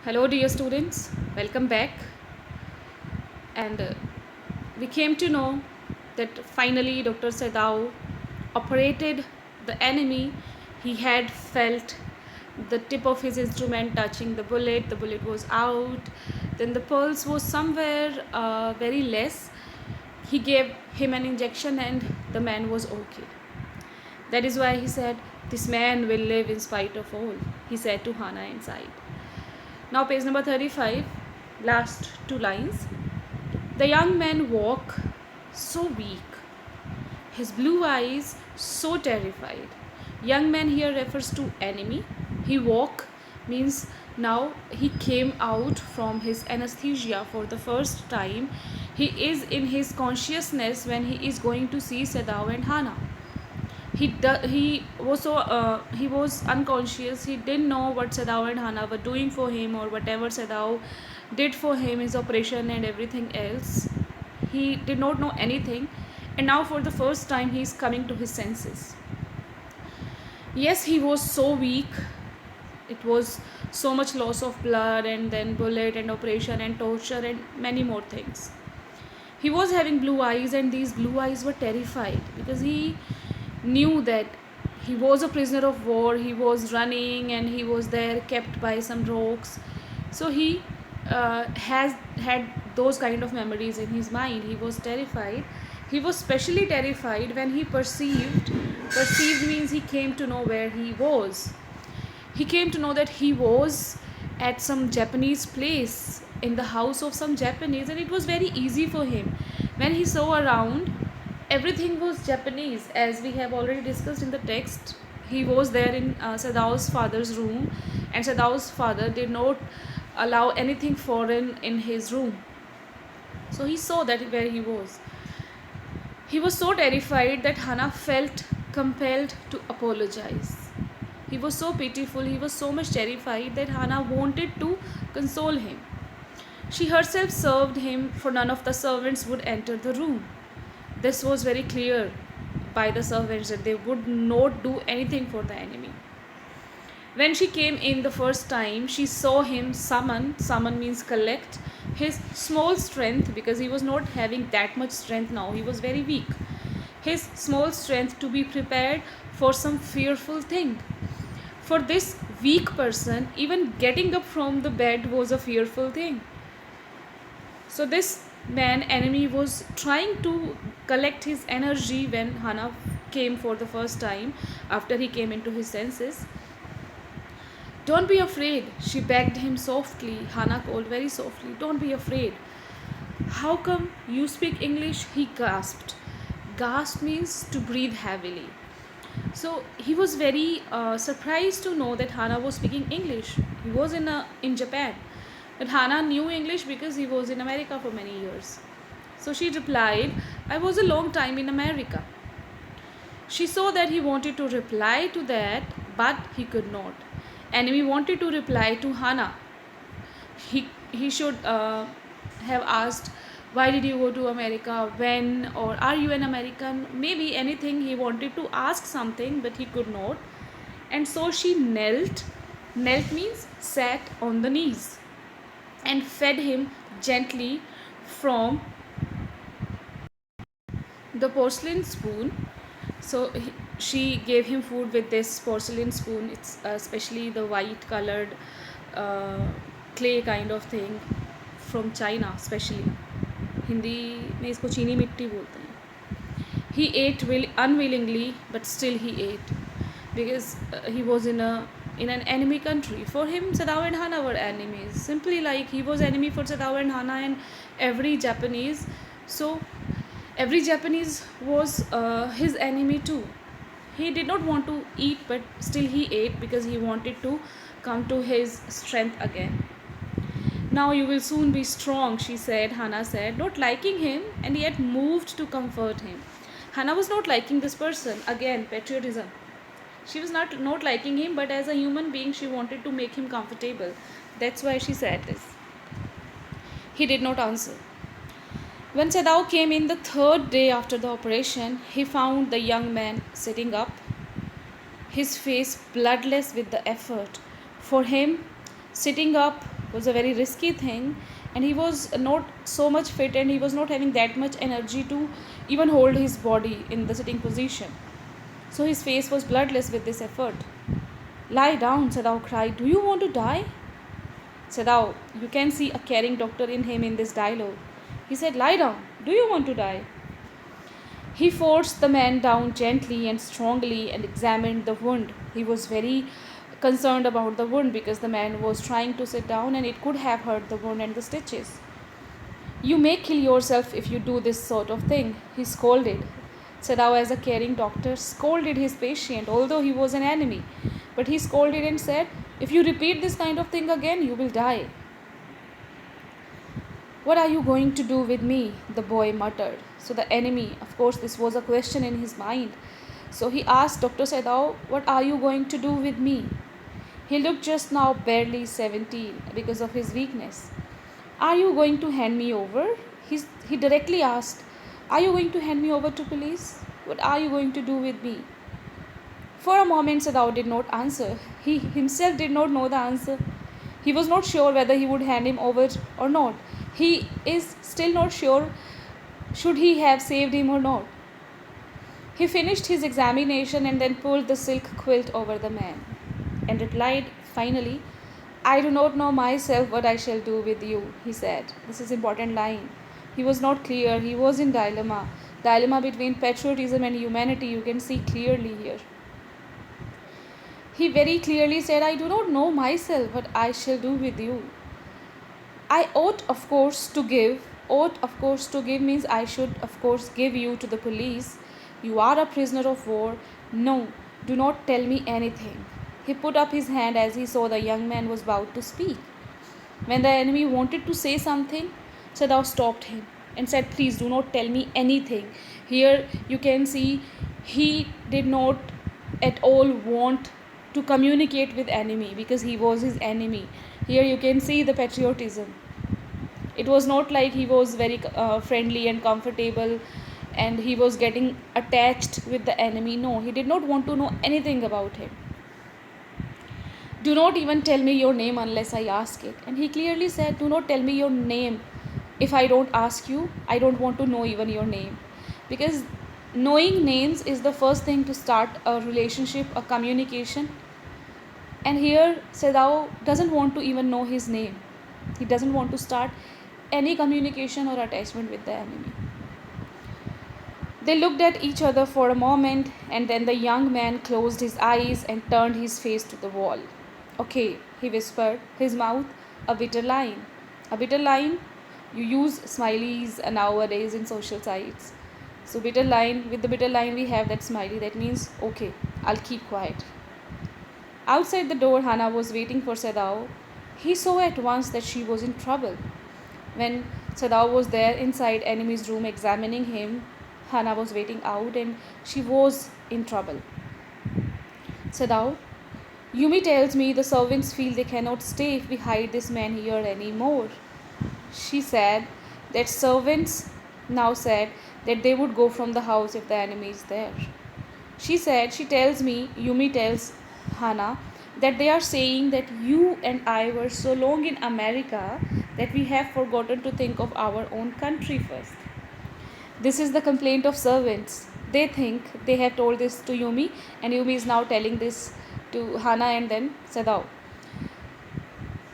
Hello, dear students. Welcome back. And we came to know that finally Dr. Sadao operated the enemy. He had felt the tip of his instrument touching the bullet. The bullet was out. Then the pulse was somewhere very less. He gave him an injection, and the man was okay. That is why he said, "This man will live in spite of all," he said to Hana inside. Now, page number 35, last two lines. The young man woke so weak, his blue eyes so terrified. Young man here refers to enemy. He woke means now he came out from his anesthesia for the first time. He is in his consciousness when he is going to see Sadao and Hana. He was unconscious. He didn't know what Sadao and Hana were doing for him, or whatever Sadao did for him, his operation and everything else. He did not know anything, and now for the first time he is coming to his senses. Yes, he was so weak. It was so much loss of blood, and then bullet and operation and torture and many more things. He was having blue eyes, and these blue eyes were terrified because he knew that he was a prisoner of war. He was running and he was there kept by some rocks. So he has had those kind of memories in his mind. He was terrified. He was specially terrified when he perceived means he came to know where he was. He came to know that he was at some Japanese place, in the house of some Japanese, and it was very easy for him. When he saw around, everything was Japanese, as we have already discussed in the text. He was there in Sadao's father's room, and Sadao's father did not allow anything foreign in his room. So he saw that where he was. He was so terrified that Hana felt compelled to apologize. He was so pitiful, he was so much terrified that Hana wanted to console him. She herself served him, for none of the servants would enter the room. This was very clear by the servants that they would not do anything for the enemy. When she came in the first time, she saw him summon means collect, his small strength, because he was not having that much strength now, he was very weak. His small strength to be prepared for some fearful thing. For this weak person, even getting up from the bed was a fearful thing. So this man, enemy, was trying to collect his energy when Hana came for the first time after he came into his senses. "Don't be afraid," she begged him softly. Hana called very softly, "Don't be afraid." "How come you speak English?" he gasped. Gasp means to breathe heavily. So he was very surprised to know that Hana was speaking English. He was in Japan, but Hana knew English because he was in America for many years. So she replied, "I was a long time in America." She saw that he wanted to reply to that, but he could not. Enemy wanted to reply to Hana. He should have asked, "Why did you go to America? When? Or are you an American?" Maybe anything. He wanted to ask something, but he could not. And so she knelt. Knelt means sat on the knees, and fed him gently from the porcelain spoon. So she gave him food with this porcelain spoon. It's especially the white colored uh, clay kind of thing from China, especially. Hindi में इसको चीनी मिट्टी बोलते हैं. He ate unwillingly, but still he ate because he was in an enemy country. For him, Sadao and Hana were enemies. Simply like he was enemy for Sadao and Hana and every Japanese. So every Japanese was his enemy too. He did not want to eat, but still he ate because he wanted to come to his strength again. "Now you will soon be strong," she said. Hana said, not liking him and yet moved to comfort him. Hana was not liking this person. Again, patriotism. She was not liking him, but as a human being, she wanted to make him comfortable. That's why she said this. He did not answer. When Sadao came in the third day after the operation, he found the young man sitting up, his face bloodless with the effort. For him, sitting up was a very risky thing, and he was not so much fit, and he was not having that much energy to even hold his body in the sitting position. So his face was bloodless with this effort. Lie down, Sadao cried. Do you want to die? Sadao, you can see a caring doctor in him in this dialogue. He said, lie down. Do you want to die? He forced the man down gently and strongly and examined the wound. He was very concerned about the wound because the man was trying to sit down and it could have hurt the wound and the stitches. You may kill yourself if you do this sort of thing, he scolded. Sadao, as a caring doctor, scolded his patient, although he was an enemy. But he scolded and said, if you repeat this kind of thing again, you will die. What are you going to do with me? The boy muttered. So the enemy, of course, this was a question in his mind. So he asked Dr. Sadao, what are you going to do with me? He looked just now barely 17 because of his weakness. Are you going to hand me over? He directly asked, are you going to hand me over to police? What are you going to do with me? For a moment, Sadao did not answer. He himself did not know the answer. He was not sure whether he would hand him over or not. He is still not sure should he have saved him or not. He finished his examination and then pulled the silk quilt over the man and replied finally, I do not know myself what I shall do with you, he said. This is important line. He was not clear. He was in dilemma. Dilemma between patriotism and humanity, you can see clearly here. He very clearly said, I do not know myself what I shall do with you. I ought of course to give means I should of course give you to the police. You are a prisoner of war. No, do not tell me anything. He put up his hand as he saw the young man was about to speak. When the enemy wanted to say something, Sadao stopped him and said, please do not tell me anything. Here you can see he did not at all want to communicate with enemy because he was his enemy. Here you can see the patriotism. It was not like he was very friendly and comfortable and he was getting attached with the enemy. No, he did not want to know anything about him. Do not even tell me your name unless I ask it. And he clearly said, do not tell me your name. If I don't ask you, I don't want to know even your name. Because knowing names is the first thing to start a relationship, a communication. And here Sadao doesn't want to even know his name. He doesn't want to start any communication or attachment with the enemy. They looked at each other for a moment and then the young man closed his eyes and turned his face to the wall. Okay, he whispered, his mouth a bitter line. A bitter line, you use smileys nowadays in social sites. So bitter line, with the bitter line we have that smiley. That means, okay, I'll keep quiet. Outside the door, Hana was waiting for Sadao. He saw at once that she was in trouble. When Sadao was there inside enemy's room examining him, Hana was waiting out and she was in trouble. Sadao, Yumi tells me the servants feel they cannot stay if we hide this man here anymore. She said that servants now said that they would go from the house if the enemy is there. She tells me, Yumi tells Hana, that they are saying that you and I were so long in America that we have forgotten to think of our own country first. This is the complaint of servants. They think they have told this to Yumi and Yumi is now telling this to Hana and then Sadao.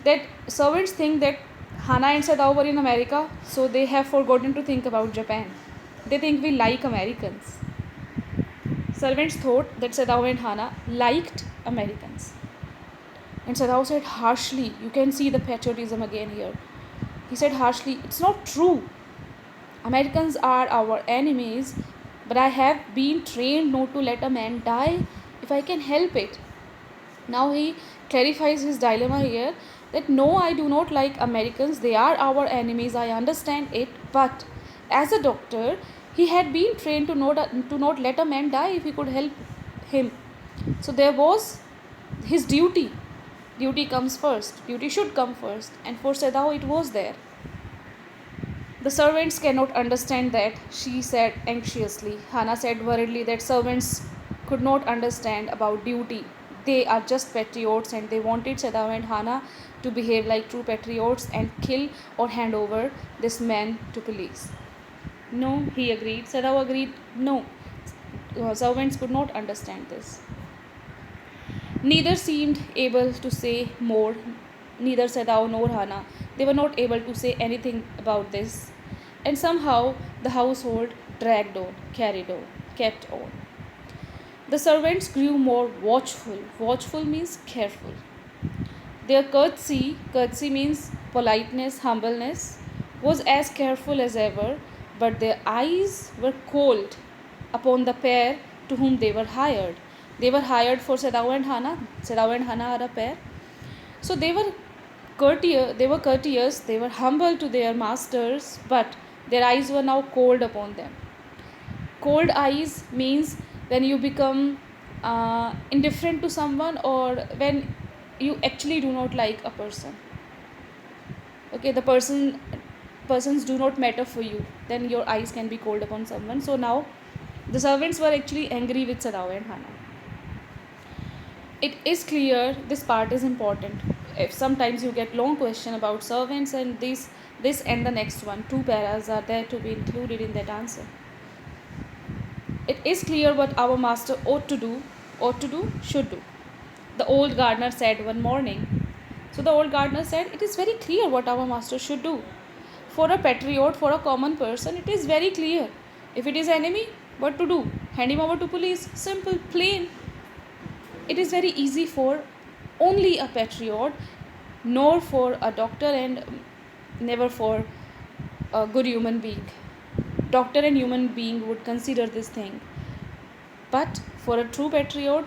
That servants think that Hana and Sadao were in America, so they have forgotten to think about Japan. They think we like Americans. Servants thought that Sadao and Hana liked Americans. And Sadao said harshly, you can see the patriotism again here. He said harshly, it's not true. Americans are our enemies, but I have been trained not to let a man die if I can help it. Now he clarifies his dilemma here that no, I do not like Americans. They are our enemies. I understand it. But as a doctor, he had been trained to not let a man die if he could help him. So there was his duty. Duty comes first. Duty should come first. And for Sadao, it was there. The servants cannot understand that, she said anxiously. Hana said worriedly that servants could not understand about duty. they are just patriots and they wanted Sadao and Hana to behave like true patriots and kill or hand over this man to police. No, he agreed. Sadao agreed. No, servants could not understand this. Neither seemed able to say more, neither Sadao nor Hana. They were not able to say anything about this. And somehow the household dragged on, carried on, kept on. The servants grew more watchful. Watchful means careful. Their courtesy means politeness, humbleness, was as careful as ever, but their eyes were cold upon the pair to whom they were hired. They were hired for Sadao and Hana. Sadao and Hana are a pair. So they were courteous, they were humble to their masters, but their eyes were now cold upon them. Cold eyes means when you become indifferent to someone, or when you actually do not like a person. Okay, the persons do not matter for you, then your eyes can be cold upon someone. So now the servants were actually angry with Sadao and Hana. It is clear, this part is important. If sometimes you get long question about servants, and this and the next one, two paras are there to be included in that answer. It is clear what our master should do. The old gardener said one morning. So the old gardener said, it is very clear what our master should do. For a patriot, for a common person, it is very clear. If it is enemy, what to do? Hand him over to police. Simple, plain. It is very easy for only a patriot, nor for a doctor, and never for a good human being. Doctor and human being would consider this thing. But for a true patriot,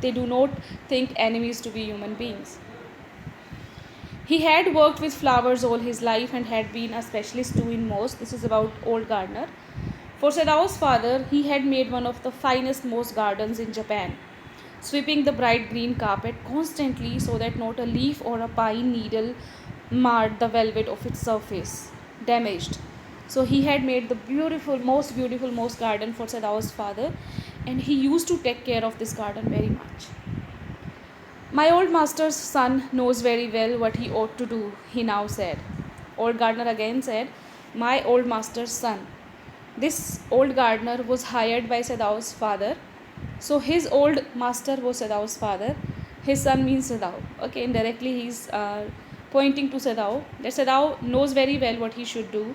they do not think enemies to be human beings. He had worked with flowers all his life and had been a specialist too in most. This is about old gardener. For Sadao's father, he had made one of the finest most gardens in Japan, sweeping the bright green carpet constantly so that not a leaf or a pine needle marred the velvet of its surface, damaged. So he had made the beautiful, most garden for Sadao's father, and he used to take care of this garden very much. My old master's son knows very well what he ought to do, he now said. Old gardener again said, my old master's son. This old gardener was hired by Sadao's father. So his old master was Sadao's father. His son means Sadao. Okay, indirectly he's pointing to Sadao. That Sadao knows very well what he should do.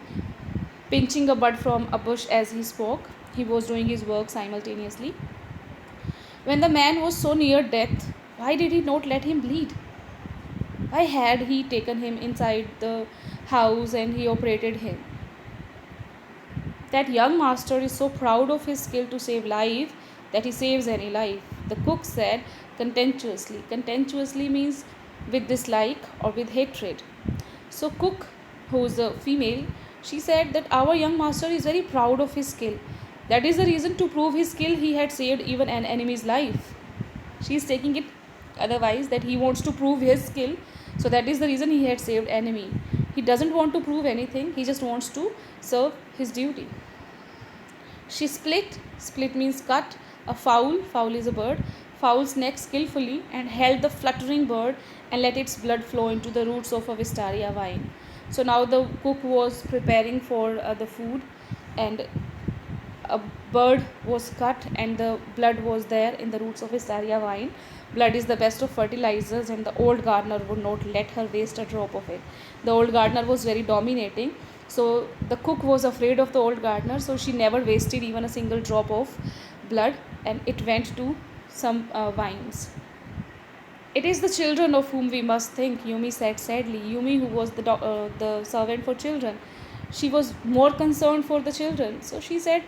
Pinching a bud from a bush as he spoke, he was doing his work simultaneously. When the man was so near death, why did he not let him bleed? Why had he taken him inside the house and he operated him? That young master is so proud of his skill to save life that he saves any life, the cook said contemptuously. Contemptuously means with dislike or with hatred. So cook, who is a female, she said that our young master is very proud of his skill. That is the reason, to prove his skill he had saved even an enemy's life. She is taking it otherwise, that he wants to prove his skill, so that is the reason he had saved enemy. He doesn't want to prove anything, he just wants to serve his duty. She split means cut, a fowl is a bird, fowl's neck skillfully, and held the fluttering bird and let its blood flow into the roots of a wisteria vine. So now the cook was preparing for the food, and a bird was cut and the blood was there in the roots of wisteria vine. Blood is the best of fertilizers, and the old gardener would not let her waste a drop of it. The old gardener was very dominating, so the cook was afraid of the old gardener, so she never wasted even a single drop of blood, and it went to some vines. It is the children of whom we must think, Yumi said sadly. Yumi, who was the servant for children, she was more concerned for the children. So she said,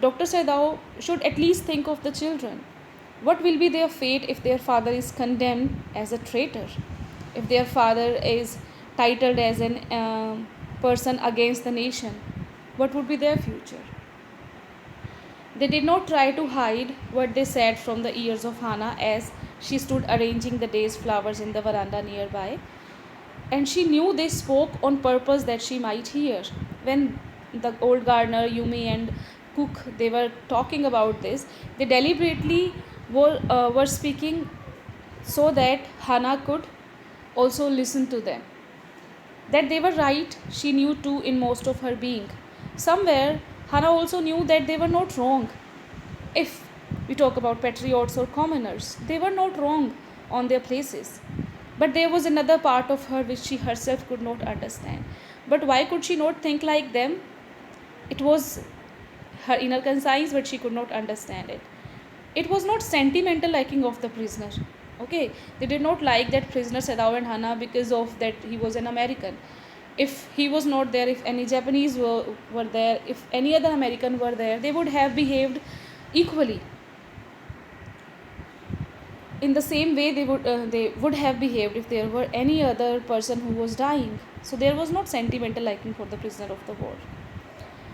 Dr. Sadao should at least think of the children. What will be their fate if their father is condemned as a traitor? If their father is titled as an person against the nation? What would be their future? They did not try to hide what they said from the ears of Hana as she stood arranging the day's flowers in the veranda nearby. And she knew they spoke on purpose that she might hear. When the old gardener, Yumi, and cook, they were talking about this, they deliberately were speaking so that Hannah could also listen to them. That they were right, she knew too in most of her being. Somewhere, Hannah also knew that they were not wrong. If we talk about patriots or commoners, they were not wrong on their places. But there was another part of her which she herself could not understand. But why could she not think like them? It was her inner conscience, but she could not understand it. It was not sentimental liking of the prisoner. Okay, they did not like that prisoner Sadao and Hannah because of that he was an American. If he was not there, if any Japanese were there, if any other American were there, they would have behaved equally. In the same way they would have behaved if there were any other person who was dying. So there was not sentimental liking for the prisoner of the war.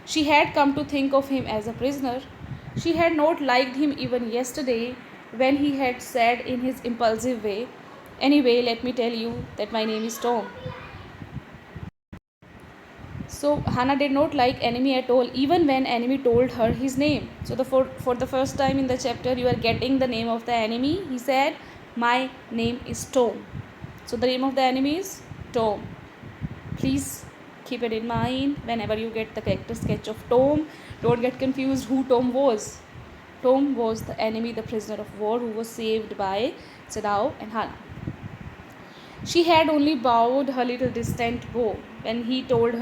She had come to think of him as a prisoner. She had not liked him even yesterday when he had said in his impulsive way, "Anyway, let me tell you that my name is Tom." So Hannah did not like Enemy at all, even when Enemy told her his name. So for the first time in the chapter, you are getting the name of the enemy. He said, "My name is Tom." So the name of the enemy is Tom. Please keep it in mind whenever you get the character sketch of Tom. Don't get confused who Tom was. Tom was the enemy, the prisoner of war who was saved by Sadao and Hannah. She had only bowed her little distant bow when he told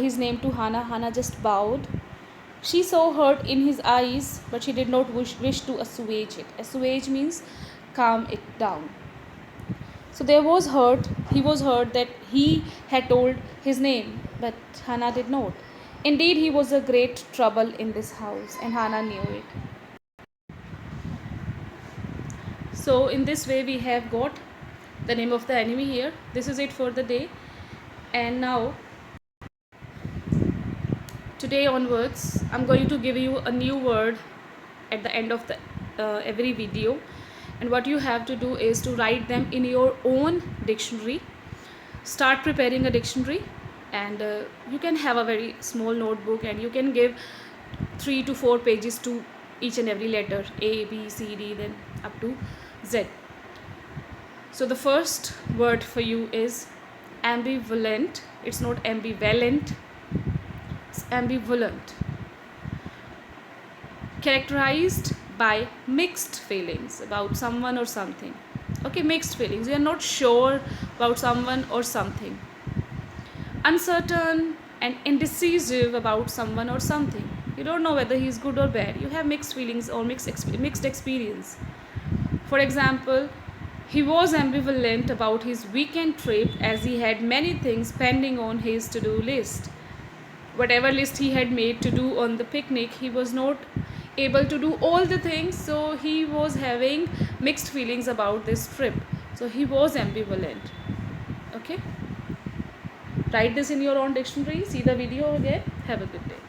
his name to Hannah. Hannah just bowed. She saw hurt in his eyes, but she did not wish to assuage it. Assuage means calm it down. So there was hurt. He was hurt that he had told his name, but Hannah did not. Indeed, he was a great trouble in this house, and Hannah knew it. So in this way, we have got the name of the enemy here. This is it for the day. And now, today onwards, I'm going to give you a new word at the end of the every video. And what you have to do is to write them in your own dictionary. Start preparing a dictionary, and you can have a very small notebook, and you can give 3 to 4 pages to each and every letter, A, B, C, D, then up to Z. So the first word for you is ambivalent. It's not ambivalent, it's ambivalent. Characterized by mixed feelings about someone or something. Okay, mixed feelings. You are not sure about someone or something. Uncertain and indecisive about someone or something. You don't know whether he is good or bad. You have mixed feelings or mixed experience. For example, he was ambivalent about his weekend trip as he had many things pending on his to-do list. Whatever list he had made to do on the picnic, he was not able to do all the things, so he was having mixed feelings about this trip. So he was ambivalent. Okay, write this in your own dictionary. See the video again. Have a good day.